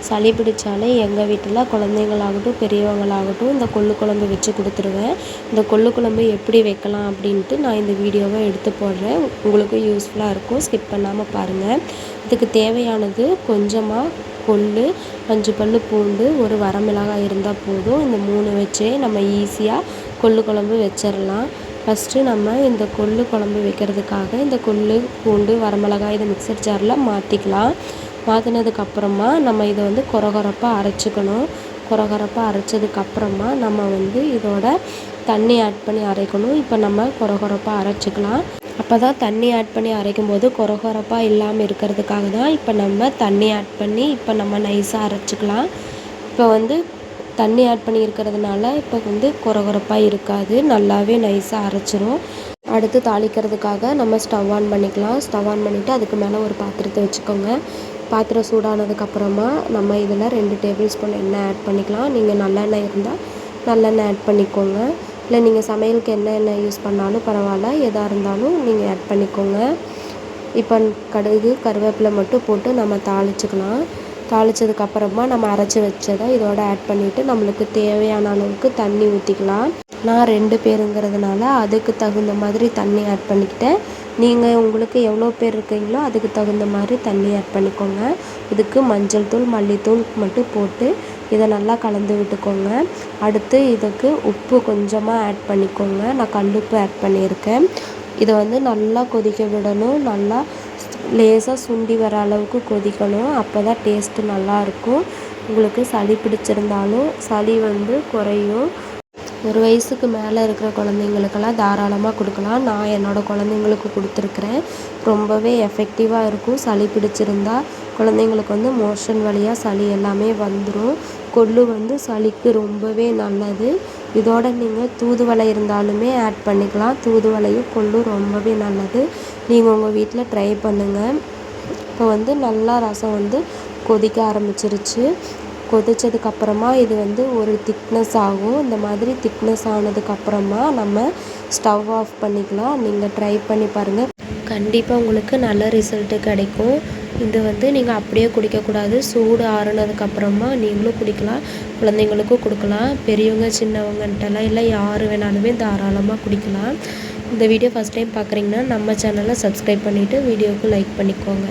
சளி பிடிச்சாலே எங்கள் வீட்டில் குழந்தைங்களாகட்டும் பெரியவங்களாகட்டும் இந்த கொள்ளு குழம்பு வச்சு கொடுத்துருவேன். இந்த கொள்ளு குழம்பு எப்படி வைக்கலாம் அப்படின்ட்டு நான் இந்த வீடியோவை எடுத்து போடுறேன். உங்களுக்கும் யூஸ்ஃபுல்லாக இருக்கும். ஸ்கிப் பண்ணாமல் பாருங்கள். இதுக்கு தேவையானது கொஞ்சமாக கொள்ளு, 5 பல் பூண்டு, ஒரு வரமிளகாய் இருந்தால் போதும். இந்த 3 வச்சே நம்ம ஈஸியாக கொள்ளு குழம்பு வச்சிடலாம். ஃபஸ்ட்டு நம்ம இந்த கொள்ளு குழம்பு வைக்கிறதுக்காக இந்த கொள்ளு, பூண்டு, வரமிளகாய் இதை மிக்சர் ஜாரில் மாற்றிக்கலாம். மாற்றினதுக்கப்புறமா நம்ம இதை வந்து கொரகொரப்பாக அரைச்சிக்கணும். கொரகொரப்பாக அரைச்சதுக்கப்புறமா நம்ம வந்து இதோட தண்ணி ஆட் பண்ணி அரைக்கணும். இப்போ நம்ம கொரகொரப்பாக அரைச்சிக்கலாம். அப்போ தான் தண்ணி ஆட் பண்ணி அரைக்கும்போது கொரகொரப்பாக இல்லாமல் இருக்கிறதுக்காக தான் இப்போ நம்ம தண்ணி ஆட் பண்ணி இப்போ நம்ம நைஸாக அரைச்சிக்கலாம். இப்போ வந்து தண்ணி ஆட் பண்ணி இருக்கிறதுனால இப்போ வந்து கொரகொரப்பாக இருக்காது, நல்லாவே நைஸாக அரைச்சிரும். அடுத்து தாளிக்கிறதுக்காக நம்ம ஸ்டவ் ஆன் பண்ணிக்கலாம். ஸ்டவ் ஆன் பண்ணிவிட்டு அதுக்கு மேலே ஒரு பாத்திரத்தை வச்சுக்கோங்க. பாத்திரம் சூடானதுக்கப்புறமா நம்ம இதில் 2 டேபிள் ஸ்பூன் எண்ணெய் ஆட் பண்ணிக்கலாம். நீங்கள் நல்லெண்ணெய் இருந்தால் நல்லெண்ணெய் ஆட் பண்ணிக்கோங்க. இல்லை நீங்கள் சமையலுக்கு என்ன எண்ணெய் யூஸ் பண்ணாலும் பரவாயில்ல, எதாக இருந்தாலும் நீங்கள் ஆட் பண்ணிக்கோங்க. இப்போ கடுகு, கருவேப்பிலை மட்டும் போட்டு நம்ம தாளிச்சுக்கலாம். தாளித்ததுக்கப்புறமா நம்ம அரைச்சி வச்சதை இதோட ஆட் பண்ணிவிட்டு நம்மளுக்கு தேவையான அளவுக்கு தண்ணி ஊற்றிக்கலாம். நான் 2 பேருங்கிறதுனால அதுக்கு தகுந்த மாதிரி தண்ணி ஆட் பண்ணிக்கிட்டேன். நீங்கள் உங்களுக்கு எவ்வளோ பேர் இருக்கீங்களோ அதுக்கு தகுந்த மாதிரி தண்ணி ஆட் பண்ணிக்கோங்க. இதுக்கு மஞ்சள் தூள், மல்லித்தூள் மட்டும் போட்டு இதை நல்லா கலந்து விட்டுக்கோங்க. அடுத்து இதுக்கு உப்பு கொஞ்சமாக ஆட் பண்ணிக்கோங்க. நான் கல்லுப்பு ஆட் பண்ணியிருக்கேன். இதை வந்து நல்லா கொதிக்க விடணும். நல்லா லேசாக சுண்டி வர அளவுக்கு கொதிக்கணும். அப்போ தான் டேஸ்ட்டு நல்லாயிருக்கும். உங்களுக்கு சளி பிடிச்சிருந்தாலும் சளி வந்து குறையும். 1 வயசுக்கு மேலே இருக்கிற குழந்தைங்களுக்கெல்லாம் தாராளமாக கொடுக்கலாம். நான் என்னோடய குழந்தைங்களுக்கு கொடுத்துருக்குறேன். ரொம்பவே எஃபெக்டிவாக இருக்கும். சளி பிடிச்சிருந்தா குழந்தைங்களுக்கு வந்து மோஷன் வழியாக சளி எல்லாமே வந்துடும். கொள்ளு வந்து சளிக்கு ரொம்பவே நல்லது. இதோட நீங்கள் தூதுவளை இருந்தாலுமே ஆட் பண்ணிக்கலாம். தூதுவளையும் கொள்ளும் ரொம்பவே நல்லது. நீங்கள் உங்கள் வீட்டில் ட்ரை பண்ணுங்கள். இப்போ வந்து நல்லா ரசம் வந்து கொதிக்க ஆரம்பிச்சிருச்சு. கொதித்ததுக்கப்புறமா இது வந்து ஒரு திக்னஸ் ஆகும். இந்த மாதிரி திக்னஸ் ஆனதுக்கப்புறமா நம்ம ஸ்டவ் ஆஃப் பண்ணிக்கலாம். நீங்கள் ட்ரை பண்ணி பாருங்கள். கண்டிப்பாக உங்களுக்கு நல்ல ரிசல்ட்டு கிடைக்கும். இது வந்து நீங்கள் அப்படியே குடிக்கக்கூடாது. சூடு ஆறுனதுக்கப்புறமா நீங்களும் குடிக்கலாம், குழந்தைங்களுக்கும் கொடுக்கலாம். பெரியவங்க சின்னவங்கன்ட்டெல்லாம் இல்லை, யார் வேணாலுமே தாராளமாக குடிக்கலாம். இந்த வீடியோ ஃபஸ்ட் டைம் பார்க்குறீங்கன்னா நம்ம சேனலை சப்ஸ்கிரைப் பண்ணிவிட்டு வீடியோவுக்கு லைக் பண்ணிக்கோங்க.